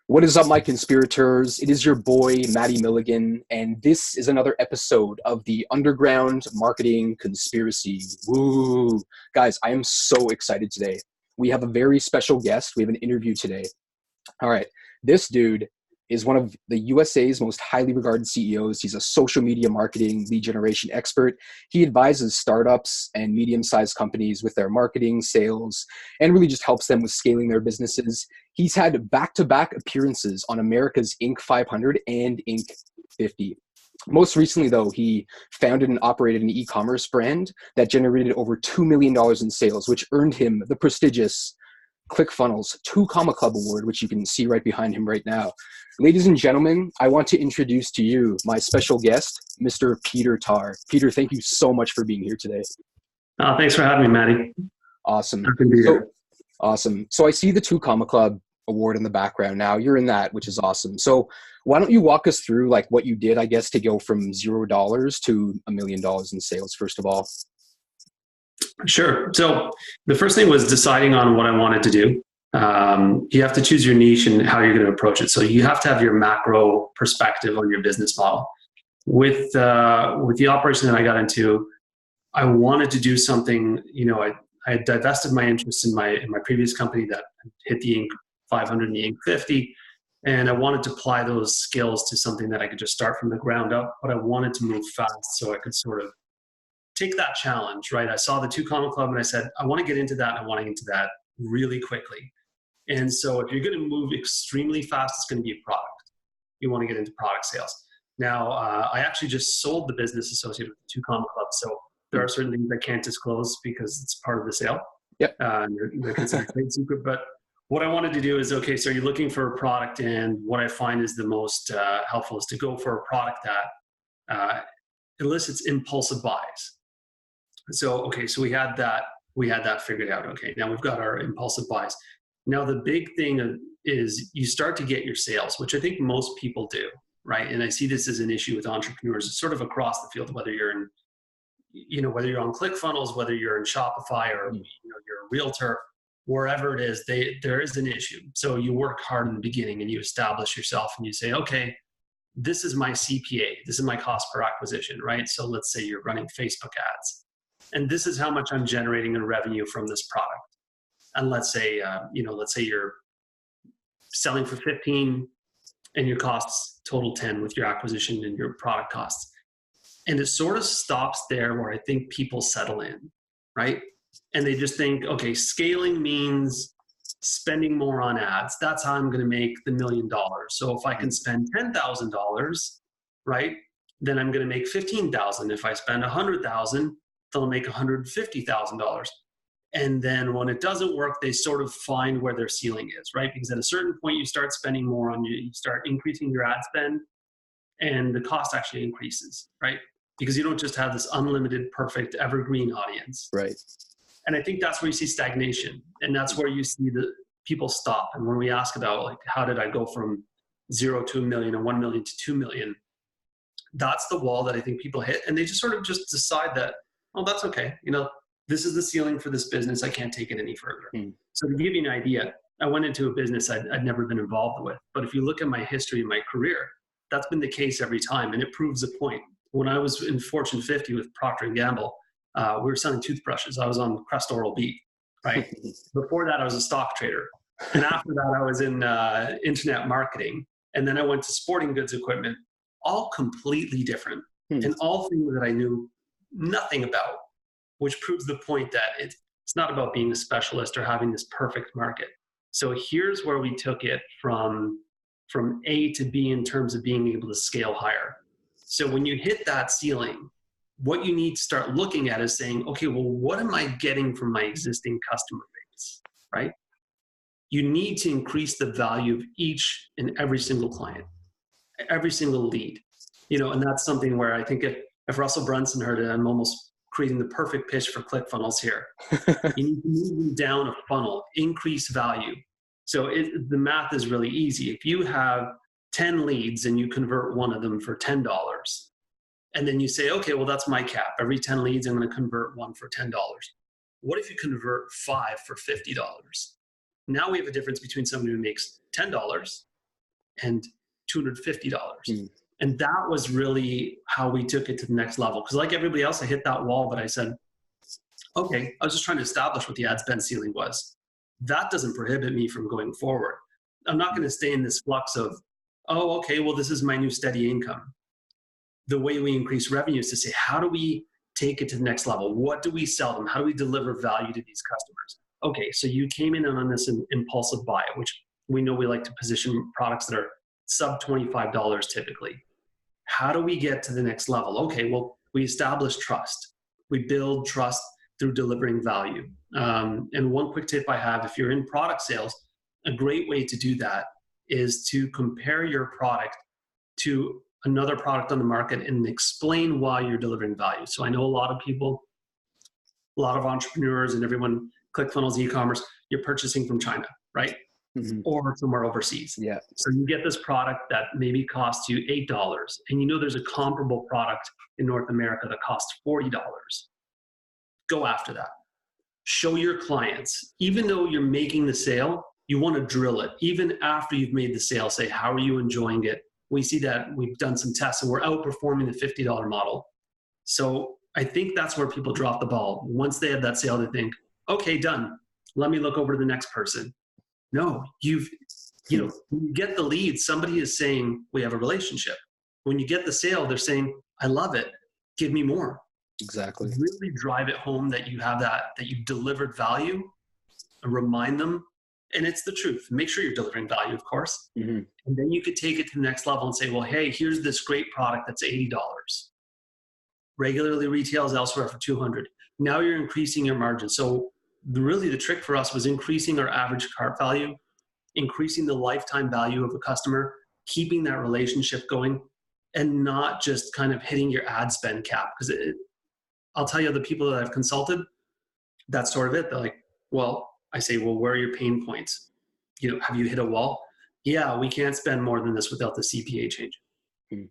What is up, my conspirators? It is your boy, Matty Milligan, and this is another episode of the Underground Marketing Conspiracy. Woo! Guys, I am so excited today. We have a very special guest. We have an interview today. All right. This dude is one of the USA's most highly regarded CEOs. He's a social media marketing lead generation expert. He advises startups and medium-sized companies with their marketing, sales, and really just helps them with scaling their businesses. He's had back-to-back appearances on America's Inc. 500 and Inc. 50. Most recently, though, he founded and operated an e-commerce brand that generated over $2 million in sales, which earned him the prestigious ClickFunnels 2 Comma Club Award, which you can see right behind him right now. Ladies and gentlemen, I want to introduce to you my special guest, Mr. Peter Tarr. Peter, thank you so much for being here today. Thanks for having me, Matty. Awesome. Happy to be here. Awesome. So I see the 2 Comma Club Award in the background now. You're in that, which is awesome. So why don't you walk us through like what you did, I guess, to go from $0 to $1 million in sales, first of all? Sure. So the first thing was deciding on what I wanted to do. You have to choose your niche and how you're going to approach it. So you have to have your macro perspective on your business model. With the operation that I got into, I wanted to do something. I had divested my interest in my previous company that hit the Inc. 500 and the Inc. 50, and I wanted to apply those skills to something that I could just start from the ground up. But I wanted to move fast, so I could sort of take that challenge, right? I saw the 2 Comma Club and I said, I want to get into that, and I want to get into that really quickly. And so if you're going to move extremely fast, it's going to be a product. You want to get into product sales. Now, I actually just sold the business associated with the 2 Comma Club. So there are certain things I can't disclose because it's part of the sale. Yep. They're considered trade secret. But what I wanted to do is, okay, so you're looking for a product, and what I find is the most helpful is to go for a product that elicits impulsive buys. So we had that figured out. Okay, now we've got our impulsive buys. Now the big thing is you start to get your sales, which I think most people do, right? And I see this as an issue with entrepreneurs. It's sort of across the field, whether you're whether you're on ClickFunnels, whether you're in Shopify, or you're a realtor, wherever it is, there is an issue. So you work hard in the beginning and you establish yourself and you say, okay, this is my CPA, this is my cost per acquisition, right? So let's say you're running Facebook ads, and this is how much I'm generating in revenue from this product. And let's say you're selling for 15 and your costs total 10 with your acquisition and your product costs. And it sort of stops there where I think people settle in, right? And they just think, okay, scaling means spending more on ads. That's how I'm going to make the $1 million. So if I can spend $10,000, right, then I'm going to make $15,000. If I spend $100,000, they'll make $150,000. And then when it doesn't work, they sort of find where their ceiling is, right? Because at a certain point, you start spending more on you start increasing your ad spend, and the cost actually increases, right? Because you don't just have this unlimited, perfect, evergreen audience. Right. And I think that's where you see stagnation, and that's where you see the people stop. And when we ask about like, how did I go from 0 to $1 million and 1 million to 2 million? That's the wall that I think people hit, and they just sort of just decide that, oh, that's okay. This is the ceiling for this business. I can't take it any further. So to give you an idea, I went into a business I'd never been involved with. But if you look at my history and my career, that's been the case every time. And it proves a point. When I was in Fortune 50 with Procter & Gamble, we were selling toothbrushes. I was on Crest Oral-B, right? Before that, I was a stock trader. And after that, I was in internet marketing. And then I went to sporting goods equipment, all completely different. And all things that I knew nothing about, which proves the point that it's not about being a specialist or having this perfect market. So here's where we took it from A to B in terms of being able to scale higher. So when you hit that ceiling, what you need to start looking at is saying, okay, well, what am I getting from my existing customer base, right? You need to increase the value of each and every single client, every single lead, and that's something where I think if Russell Brunson heard it, I'm almost creating the perfect pitch for ClickFunnels here. You need to move them down a funnel, increase value. So the math is really easy. If you have 10 leads and you convert one of them for $10, and then you say, okay, well, that's my cap. Every 10 leads, I'm going to convert one for $10. What if you convert 5 for $50? Now we have a difference between somebody who makes $10 and $250. Mm. And that was really how we took it to the next level. Because like everybody else, I hit that wall, but I said, okay, I was just trying to establish what the ad spend ceiling was. That doesn't prohibit me from going forward. I'm not going to stay in this flux of, oh, okay, well, this is my new steady income. The way we increase revenue is to say, how do we take it to the next level? What do we sell them? How do we deliver value to these customers? Okay, so you came in on this impulsive buy, which we know we like to position products that are sub $25 typically. How do we get to the next level? Okay, well, we establish trust. We build trust through delivering value. And one quick tip I have, if you're in product sales, a great way to do that is to compare your product to another product on the market and explain why you're delivering value. So I know a lot of people, a lot of entrepreneurs and everyone, ClickFunnels, e-commerce, you're purchasing from China, right? Mm-hmm. Or somewhere overseas. Yeah. So you get this product that maybe costs you $8, and you know there's a comparable product in North America that costs $40. Go after that. Show your clients, even though you're making the sale, you want to drill it. Even after you've made the sale, say, how are you enjoying it? We see that we've done some tests and we're outperforming the $50 model. So I think that's where people drop the ball. Once they have that sale, they think, okay, done. Let me look over to the next person. No, when you get the lead, somebody is saying, we have a relationship. When you get the sale, they're saying, I love it. Give me more. Exactly. Really drive it home that you have that you've delivered value, and remind them. And it's the truth. Make sure you're delivering value, of course. Mm-hmm. And then you could take it to the next level and say, well, hey, here's this great product that's $80. Regularly retails elsewhere for $200. Now you're increasing your margin. So really the trick for us was increasing our average cart value, increasing the lifetime value of a customer, keeping that relationship going, and not just kind of hitting your ad spend cap. Because I'll tell you, the people that I've consulted, that's sort of it. They're like, well, I say, well, where are your pain points? Have you hit a wall? Yeah, we can't spend more than this without the CPA change. Mm.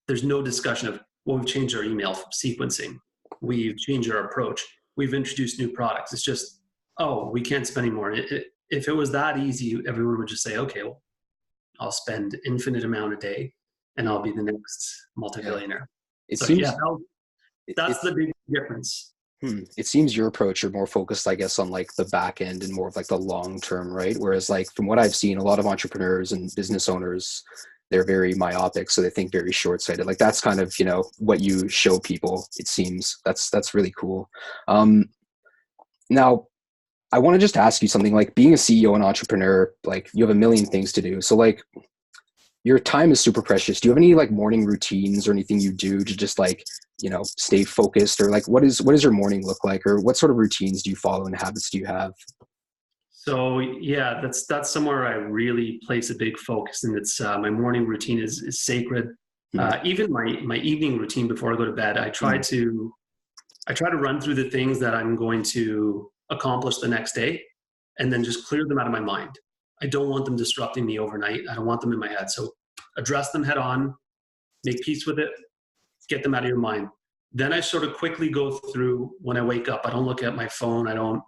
There's no discussion of, well, we've changed our email sequencing. We've changed our approach. We've introduced new products. It's just, oh, we can't spend anymore. If it was that easy, everyone would just say, okay, well, I'll spend infinite amount a day and I'll be the next multi-billionaire. It So seems, yeah, that's the big difference. It seems your approach are more focused, I guess, on like the back end and more of like the long term, right? Whereas like from what I've seen, a lot of entrepreneurs and business owners, they're very myopic, so they think very short sighted. Like that's kind of, what you show people. It seems that's really cool. Now I want to just ask you something. Like being a CEO and entrepreneur, like you have a million things to do. So like your time is super precious. Do you have any like morning routines or anything you do to just like, stay focused, or like what does your morning look like, or what sort of routines do you follow and habits do you have? So yeah, that's somewhere I really place a big focus, and it's my morning routine is sacred. Even my evening routine before I go to bed, I try to run through the things that I'm going to accomplish the next day, and then just clear them out of my mind. I don't want them disrupting me overnight. I don't want them in my head. So address them head on, make peace with it, get them out of your mind. Then I sort of quickly go through when I wake up. I don't look at my phone. I don't,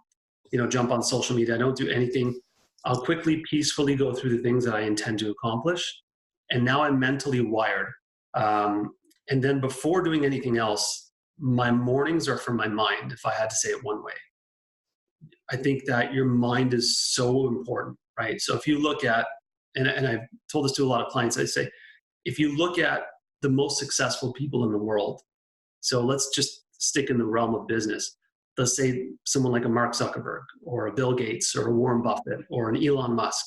jump on social media. I don't do anything. I'll quickly, peacefully go through the things that I intend to accomplish. And now I'm mentally wired. And then before doing anything else, my mornings are for my mind, if I had to say it one way. I think that your mind is so important, right? So if you look at, and I've told this to a lot of clients, I say, if you look at the most successful people in the world, so let's just stick in the realm of business. Let's say someone like a Mark Zuckerberg or a Bill Gates or a Warren Buffett or an Elon Musk.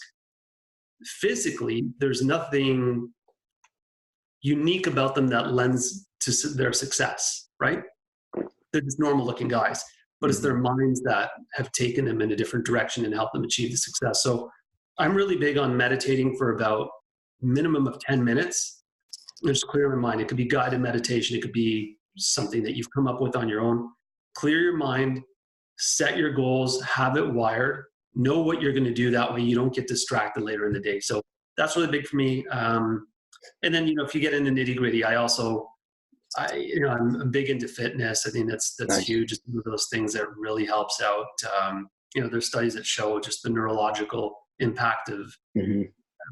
Physically, there's nothing unique about them that lends to their success, right? They're just normal looking guys, but it's their minds that have taken them in a different direction and helped them achieve the success. So I'm really big on meditating for about minimum of 10 minutes. Just clear my mind. It could be guided meditation. It could be something that you've come up with on your own. Clear your mind, set your goals, have it wired, know what you're going to do. That way you don't get distracted later in the day. So that's really big for me. And then, if you get into nitty gritty, I'm big into fitness. I think that's Nice. huge. It's one of those things that really helps out. there's studies that show just the neurological impact of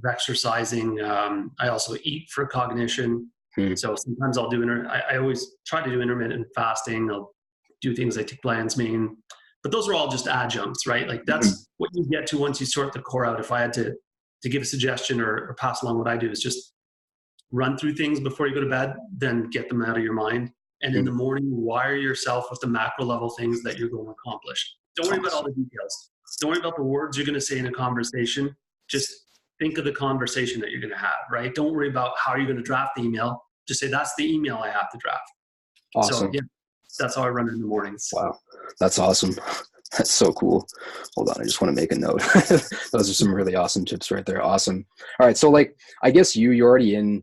exercising. I also eat for cognition. So sometimes I'll do, I always try to do intermittent fasting. I'll do things like take lion's mane, but those are all just adjuncts, right? Like that's what you get to once you sort the core out. If I had to give a suggestion or pass along what I do is just run through things before you go to bed, then get them out of your mind. And in the morning, wire yourself with the macro level things that you're going to accomplish. Don't worry about all the details. Don't worry about the words you're going to say in a conversation. Just think of the conversation that you're going to have, right? Don't worry about how you're going to draft the email. Just say, that's the email I have to draft. Awesome. So yeah, that's how I run in the mornings. Wow. That's awesome. That's so cool. Hold on. I just want to make a note. Those are some really awesome tips right there. Awesome. All right. So like, I guess you're already in,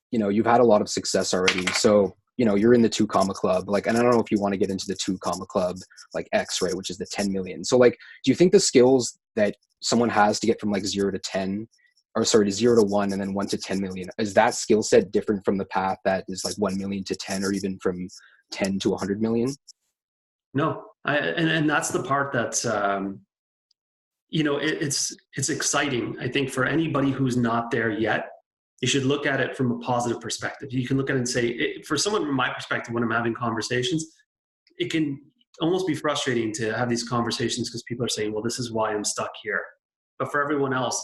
you've had a lot of success already. So, you're in the 2 Comma Club, like, and I don't know if you want to get into the 2 Comma Club, like X, right, which is the 10 million. So like, do you think the skills that someone has to get from like 0 to 10, or sorry, to 0 to 1 and then 1 to 10 million, is that skill set different from the path that is like 1 million to 10, or even from 10 to 100 million? No, and that's the part that's, it's exciting. I think for anybody who's not there yet, you should look at it from a positive perspective. You can look at it and say, for someone from my perspective, when I'm having conversations, it can almost be frustrating to have these conversations because people are saying, well, this is why I'm stuck here. But for everyone else,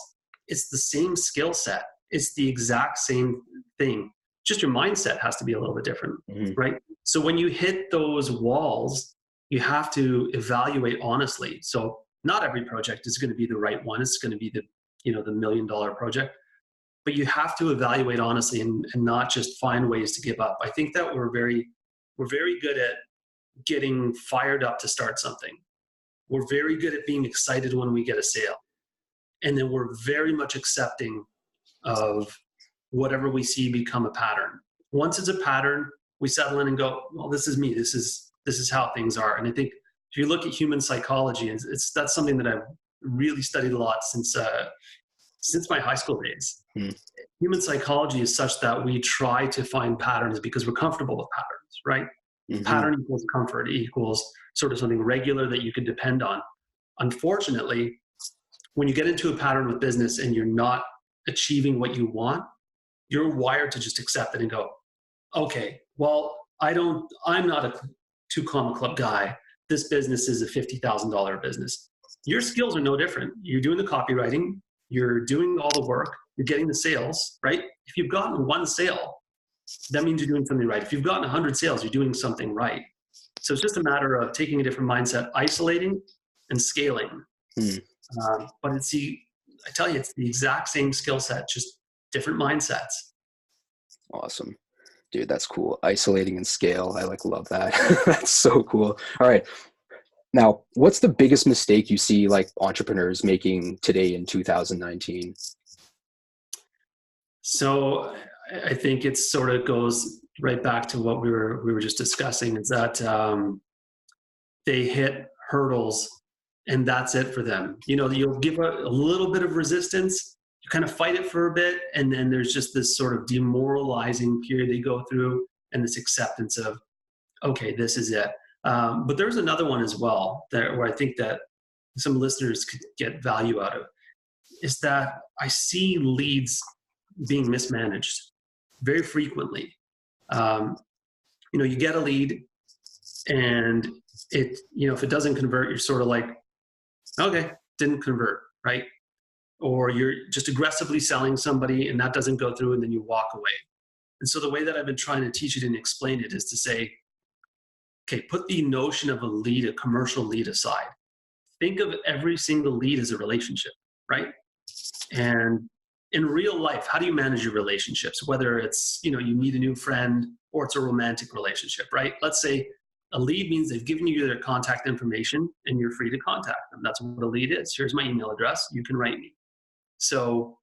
it's the same skill set. It's the exact same thing. Just your mindset has to be a little bit different, right? So when you hit those walls, you have to evaluate honestly. So not every project is going to be the right one. It's going to be the $1 million project. But you have to evaluate honestly and not just find ways to give up. I think that we're very good at getting fired up to start something. We're very good at being excited when we get a sale. And then we're very much accepting of whatever we see become a pattern. Once it's a pattern, we settle in and go, well, this is me. This is how things are. And I think if you look at human psychology, that's something that I've really studied a lot since my high school days. Human psychology is such that we try to find patterns because we're comfortable with patterns, right? Pattern equals comfort, equals sort of something regular that you can depend on. Unfortunately, when you get into a pattern with business and you're not achieving what you want, you're wired to just accept it and go, okay, well, I'm not a 2 Comma Club guy. This business is a $50,000 business. Your skills are no different. You're doing the copywriting, you're doing all the work, you're getting the sales, right? If you've gotten 1 sale, that means you're doing something right. If you've gotten 100 sales, you're doing something right. So it's just a matter of taking a different mindset, isolating and scaling. But I tell you, it's the exact same skill set, just different mindsets. Awesome. Dude, that's cool. Isolating and scale. I love that. That's so cool. All right. Now, what's the biggest mistake you see like entrepreneurs making today in 2019? So I think it sort of goes right back to what we were just discussing, is that they hit hurdles and that's it for them. You'll give a little bit of resistance, you kind of fight it for a bit, and then there's just this sort of demoralizing period they go through and this acceptance of, okay, this is it. But there's another one as well where I think that some listeners could get value out of, is that I see leads being mismanaged very frequently. You get a lead and if it doesn't convert, you're sort of like, okay, didn't convert, right? Or you're just aggressively selling somebody and that doesn't go through and then you walk away. And so the way that I've been trying to teach it and explain it is to say, okay, put the notion of a commercial lead aside. Think of every single lead as a relationship, right? And in real life, how do you manage your relationships? Whether it's, you meet a new friend or it's a romantic relationship, right? Let's say a lead means they've given you their contact information and you're free to contact them. That's what a lead is. Here's my email address. You can write me. So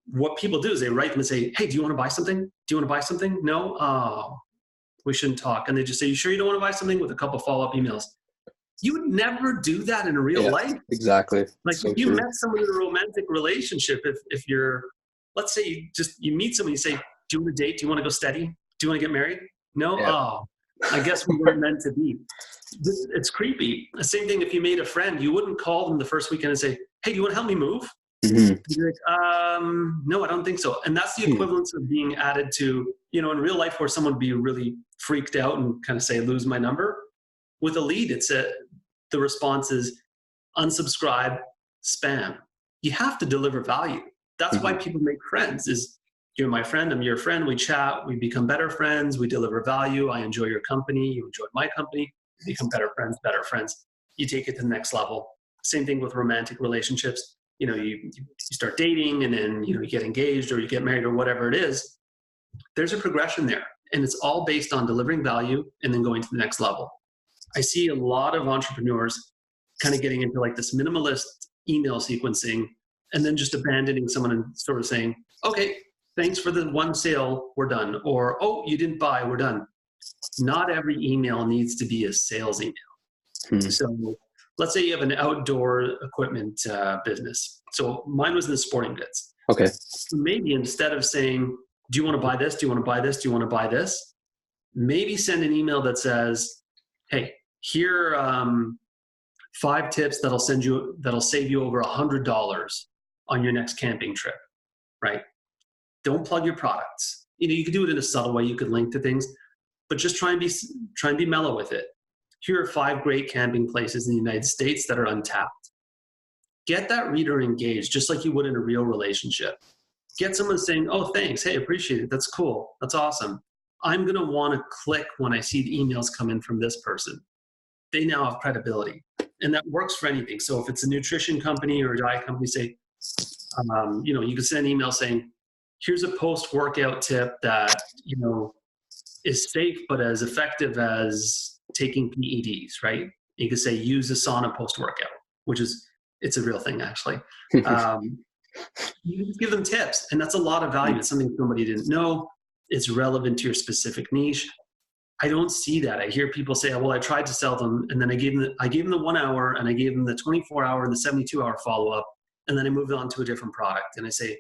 what people do is they write them and say, hey, do you want to buy something? Do you want to buy something? No? Oh, we shouldn't talk. And they just say, you sure you don't want to buy something, with a couple follow-up emails. You would never do that in real life. Exactly. Like so if you met someone in a romantic relationship, if you're, let's say you meet someone, you say, do you want to date? Do you want to go steady? Do you want to get married? No? Yeah. Oh, I guess we weren't meant to be. It's creepy. The same thing if you made a friend, you wouldn't call them the first weekend and say, hey, do you want to help me move? Mm-hmm. You're like, no, I don't think so. And that's the equivalence of being added to, in real life where someone would be really freaked out and kind of say, lose my number. With a lead, the response is unsubscribe, spam. You have to deliver value. That's why people make friends is you're my friend, I'm your friend, we chat, we become better friends, we deliver value, I enjoy your company, you enjoy my company, we become better friends. You take it to the next level. Same thing with romantic relationships. You start dating and then, you get engaged or you get married or whatever it is. There's a progression there. And it's all based on delivering value and then going to the next level. I see a lot of entrepreneurs kind of getting into like this minimalist email sequencing and then just abandoning someone and sort of saying, okay, thanks for the one sale, we're done. Or, oh, you didn't buy, we're done. Not every email needs to be a sales email. So let's say you have an outdoor equipment business. So mine was in the sporting goods. Okay. So maybe instead of saying, do you want to buy this? Do you want to buy this? Do you want to buy this? Maybe send an email that says, hey, here are 5 tips that'll save you over $100 on your next camping trip, right? Don't plug your products. You could do it in a subtle way. You could link to things, but just try and be mellow with it. Here are 5 great camping places in the United States that are untapped. Get that reader engaged, just like you would in a real relationship. Get someone saying, oh, thanks. Hey, appreciate it. That's cool. That's awesome. I'm going to want to click when I see the emails come in from this person. They now have credibility. And that works for anything. So if it's a nutrition company or a diet company, say, you can send an email saying, here's a post-workout tip that, is safe, but as effective as taking PEDs, right? You could say, use a sauna post-workout, it's a real thing, actually. You just give them tips, and that's a lot of value. It's something somebody didn't know. It's relevant to your specific niche. I don't see that. I hear people say, well, I tried to sell them, and then I gave them the 1 hour, and I gave them the 24-hour and the 72-hour follow-up, and then I moved on to a different product. And I say,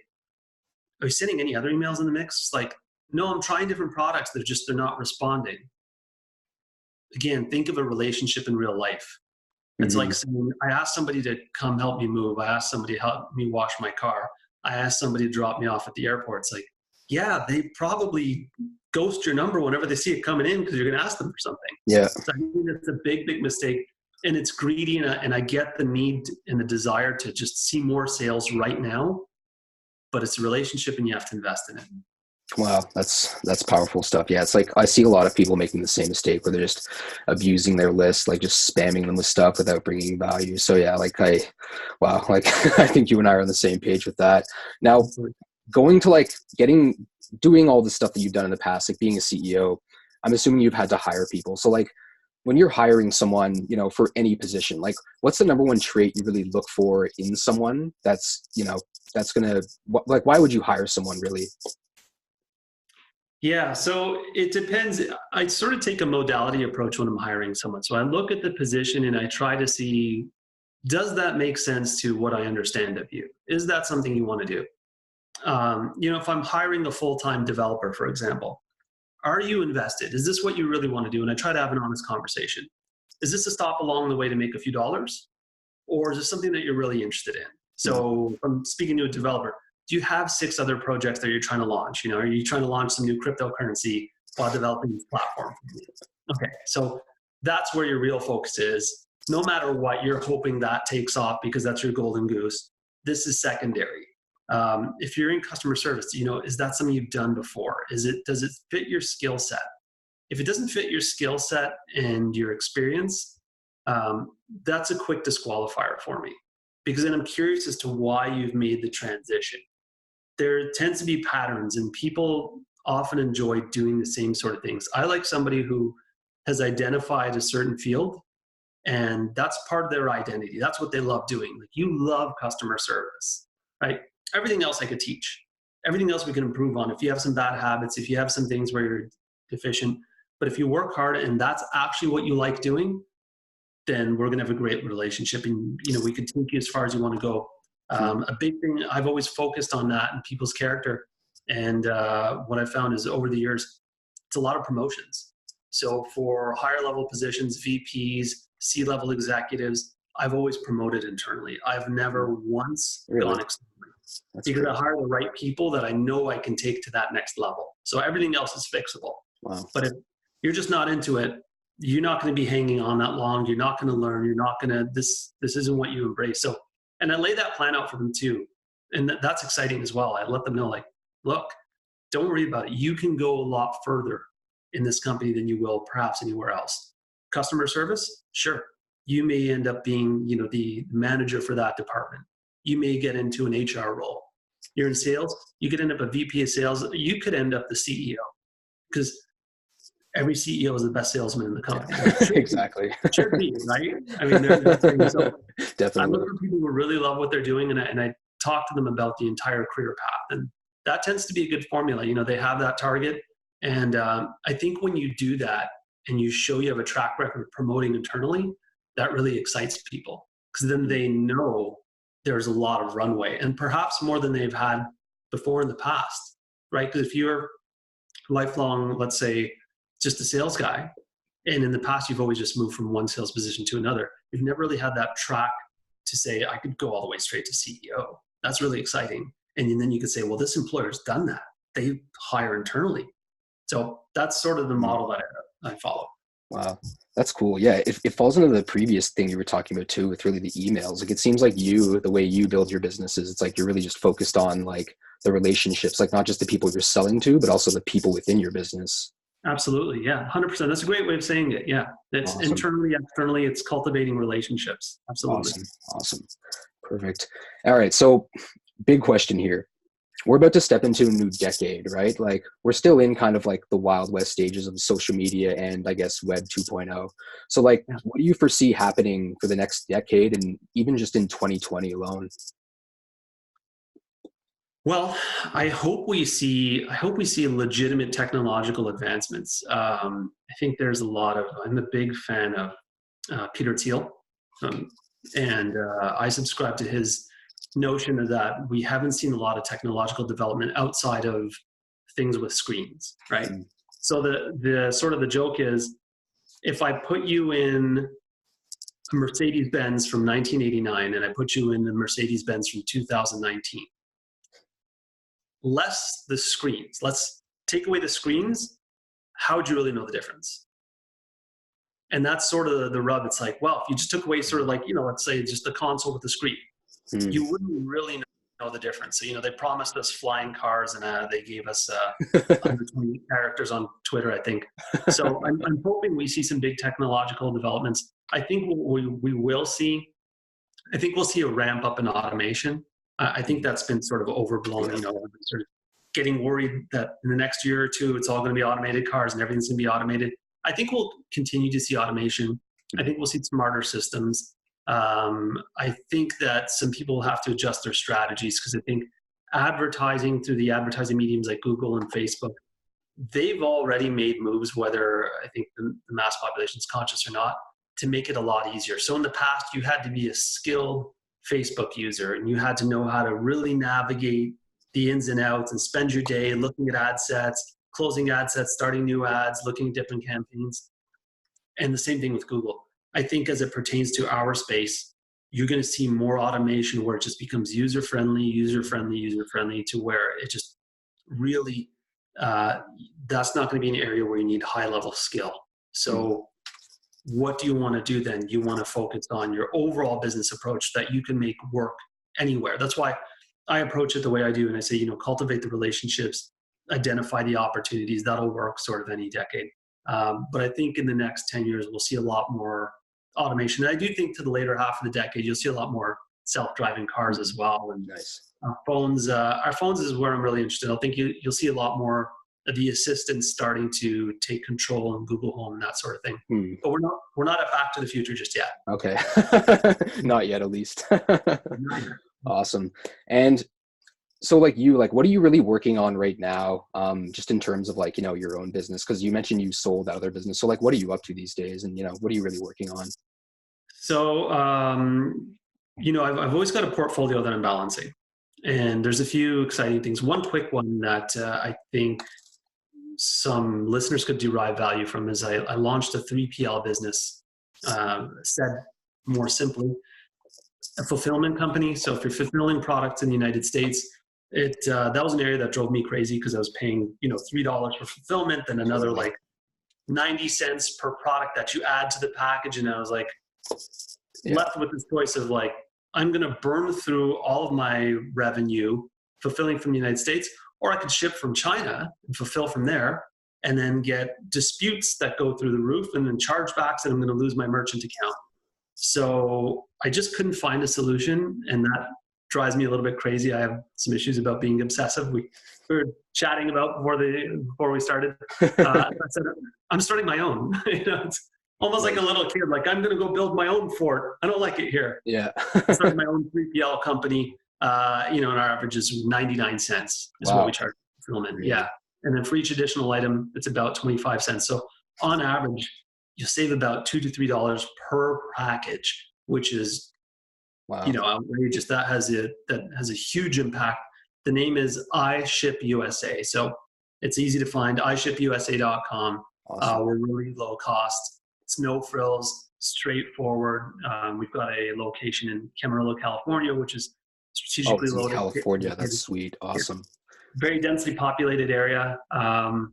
are you sending any other emails in the mix? It's like, no, I'm trying different products. They're not responding. Again, think of a relationship in real life. It's like saying, I asked somebody to come help me move. I asked somebody to help me wash my car. I asked somebody to drop me off at the airport. It's like, yeah, they probably ghost your number whenever they see it coming in because you're going to ask them for something. Yeah. So I think that's a big, big mistake. And it's greedy. And I get the need and the desire to just see more sales right now. But it's a relationship and you have to invest in it. Wow, that's powerful stuff. Yeah, it's like I see a lot of people making the same mistake where they're just abusing their list, like just spamming them with stuff without bringing value. So yeah, I think you and I are on the same page with that. Now, going to doing all the stuff that you've done in the past, like being a CEO, I'm assuming you've had to hire people. So like when you're hiring someone, for any position, like what's the number one trait you really look for in someone that's gonna, like, why would you hire someone really? Yeah, so it depends. I sort of take a modality approach when I'm hiring someone. So I look at the position and I try to see, does that make sense to what I understand of you? Is that something you want to do? If I'm hiring a full-time developer, for example, are you invested? Is this what you really want to do? And I try to have an honest conversation. Is this a stop along the way to make a few dollars? Or is this something that you're really interested in? So I'm speaking to a developer. Do you have 6 other projects that you're trying to launch? Are you trying to launch some new cryptocurrency while developing this platform? Okay, so that's where your real focus is. No matter what, you're hoping that takes off because that's your golden goose. This is secondary. If you're in customer service, is that something you've done before? Does it fit your skill set? If it doesn't fit your skill set and your experience, that's a quick disqualifier for me, because then I'm curious as to why you've made the transition. There tends to be patterns, and people often enjoy doing the same sort of things. I like somebody who has identified a certain field, and that's part of their identity. That's what they love doing. Like, you love customer service, right? Everything else I could teach. Everything else we can improve on. If you have some bad habits, if you have some things where you're deficient, but if you work hard and that's actually what you like doing, then we're going to have a great relationship, and we can take you as far as you want to go. A big thing, I've always focused on that in people's character, and what I found is over the years, it's a lot of promotions. So for higher level positions, VPs, C-level executives, I've always promoted internally. I've never once Really? gone externally That's because great. I hire the right people that I know I can take to that next level. So everything else is fixable. Wow. But if you're just not into it, you're not going to be hanging on that long. You're not going to learn. You're not going to, this isn't what you embrace. So, and I lay that plan out for them too. And that's exciting as well. I let them know, like, look, don't worry about it. You can go a lot further in this company than you will perhaps anywhere else. Customer service, sure. You may end up being, the manager for that department. You may get into an HR role. You're in sales, you could end up a VP of sales. You could end up the CEO, because every CEO is the best salesman in the company. Yeah. Exactly. Should be, right? I mean, so I Definitely. look for people who really love what they're doing, and I talk to them about the entire career path, and that tends to be a good formula. They have that target, and I think when you do that and you show you have a track record of promoting internally, that really excites people, because then they know there's a lot of runway, and perhaps more than they've had before in the past, right? Because if you're lifelong, let's say, just a sales guy, and in the past you've always just moved from one sales position to another, you've never really had that track to say, I could go all the way straight to CEO. That's really exciting. And then you could say, well, this employer's done that. They hire internally. So that's sort of the model that I follow. Wow. That's cool. Yeah. It falls into the previous thing you were talking about too, with really the emails. Like, it seems like the way you build your businesses, it's like you're really just focused on like the relationships, like not just the people you're selling to, but also the people within your business. Absolutely. Yeah. 100%. That's a great way of saying it. Yeah. It's Awesome. internally, externally, it's cultivating relationships. Absolutely. Awesome. Awesome. Perfect. All right. So big question here. We're about to step into a new decade, right? Like, we're still in kind of like the Wild West stages of social media and I guess Web 2.0. So like, Yeah. what do you foresee happening for the next decade and even just in 2020 alone? Well, I hope we see legitimate technological advancements. I think there's a lot of. I'm a big fan of Peter Thiel, and I subscribe to his notion of that we haven't seen a lot of technological development outside of things with screens, right? Mm. So the sort of the joke is, if I put you in a Mercedes-Benz from 1989 and I put you in the Mercedes-Benz from 2019, less the screens. Let's take away the screens. How would you really know the difference? And that's sort of the rub. It's like, well, if you just took away sort of like, let's say just the console with the screen, Mm. you wouldn't really know the difference. So, they promised us flying cars, and they gave us 120 characters on Twitter, I think. So I'm hoping we see some big technological developments. I think we will see, I think we'll see a ramp up in automation. I think that's been sort of overblown, Yeah. sort of getting worried that in the next year or two, it's all going to be automated cars and everything's going to be automated. I think we'll continue to see automation. I think we'll see smarter systems. I think that some people will have to adjust their strategies, because I think advertising through the advertising mediums like Google and Facebook, they've already made moves, whether I think the mass population is conscious or not, to make it a lot easier. So in the past, you had to be a skilled Facebook user, and you had to know how to really navigate the ins and outs and spend your day looking at ad sets, closing ad sets, starting new ads, looking at different campaigns. And the same thing with Google. I think as it pertains to our space, you're going to see more automation where it just becomes user-friendly to where it just really, that's not going to be an area where you need high-level skill. So what do you want to do then? You want to focus on your overall business approach that you can make work anywhere. That's why I approach it the way I do. And I say, cultivate the relationships, identify the opportunities. That'll work sort of any decade. But I think in the next 10 years, we'll see a lot more automation. And I do think to the later half of the decade, you'll see a lot more self-driving cars as well. And Nice. our phones is where I'm really interested. I think you'll see a lot more of the assistants starting to take control in Google Home and that sort of thing. But we're not at Back to the Future just yet. Okay. Not yet, at least. Awesome. And so like what are you really working on right now? Just in terms of like, your own business, because you mentioned you sold that other business. So like, what are you up to these days? And, what are you really working on? So, I've always got a portfolio that I'm balancing, and there's a few exciting things. One quick one that I think some listeners could derive value from is I launched a 3PL business, said more simply, a fulfillment company. So if you're fulfilling products in the United States, that was an area that drove me crazy because I was paying, $3 for fulfillment and another like 90 cents per product that you add to the package. And I was like left with this choice of like, I'm going to burn through all of my revenue fulfilling from the United States, or I could ship from China and fulfill from there and then get disputes that go through the roof and then chargebacks, and I'm going to lose my merchant account. So I just couldn't find a solution, and that drives me a little bit crazy. I have some issues about being obsessive. We were chatting about before we started. I said, I'm starting my own. It's almost like a little kid. Like, I'm going to go build my own fort. I don't like it here. Yeah. I started my own 3PL company. And our average is 99 cents is what we charge for fulfillment. Really? Yeah. And then for each additional item, it's about 25 cents. So on average, you save about $2 to $3 per package, which is, outrageous. That has a huge impact. The name is iShipUSA. So it's easy to find, iShipUSA.com. Awesome. We're really low cost. It's no frills, straightforward. We've got a location in Camarillo, California, which is strategically located. California. That's sweet. Awesome. Very densely populated area. And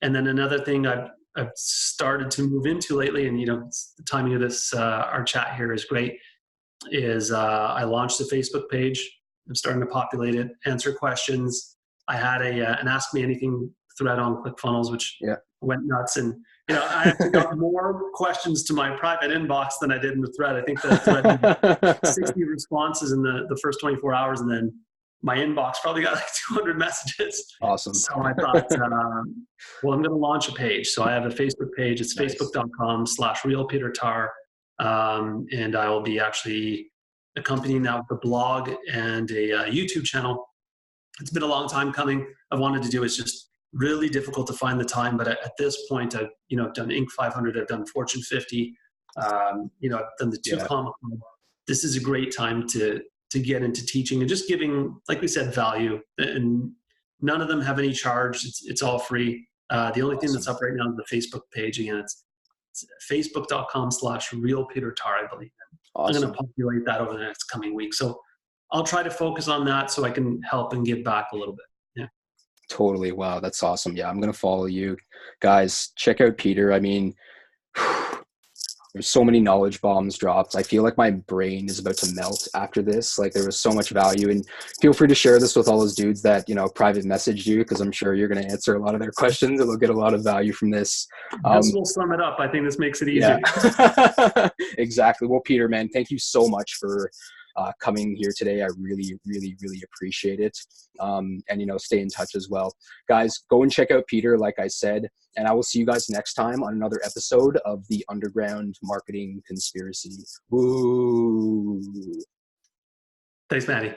then another thing I've started to move into lately, and the timing of this, our chat here is great, is I launched a Facebook page. I'm starting to populate it, answer questions. I had an Ask Me Anything thread on ClickFunnels, which went nuts. And I actually got more questions to my private inbox than I did in the thread. I think the thread had 60 responses in the first 24 hours, and then my inbox probably got like 200 messages. Awesome. So I thought, I'm going to launch a page. So I have a Facebook page. It's facebook.com/realpetertarr. And I will be actually accompanying that with a blog and a YouTube channel. It's been a long time coming. I've wanted to do it. It's just really difficult to find the time. But at this point, I've done Inc. 500. I've done Fortune 50. I've done the 2 Comma Club. This is a great time to get into teaching and just giving, like we said, value. And none of them have any charge. It's all free. The only thing that's up right now is the Facebook page. Again, it's facebook.com/realpetertarr, I believe. Awesome. I'm going to populate that over the next coming week. So I'll try to focus on that so I can help and give back a little bit. Yeah. Totally. Wow. That's awesome. Yeah. I'm going to follow you guys. Check out Peter. I mean, there's so many knowledge bombs dropped. I feel like my brain is about to melt after this. Like, there was so much value, and feel free to share this with all those dudes that, private messaged you, because I'm sure you're going to answer a lot of their questions and they'll get a lot of value from this. This will sum it up. I think this makes it easier. Yeah. Exactly. Well, Peter, man, thank you so much for coming here today. I really, really, really appreciate it. And, stay in touch as well. Guys, go and check out Peter, like I said, and I will see you guys next time on another episode of the Underground Marketing Conspiracy. Woo! Thanks, Maddie.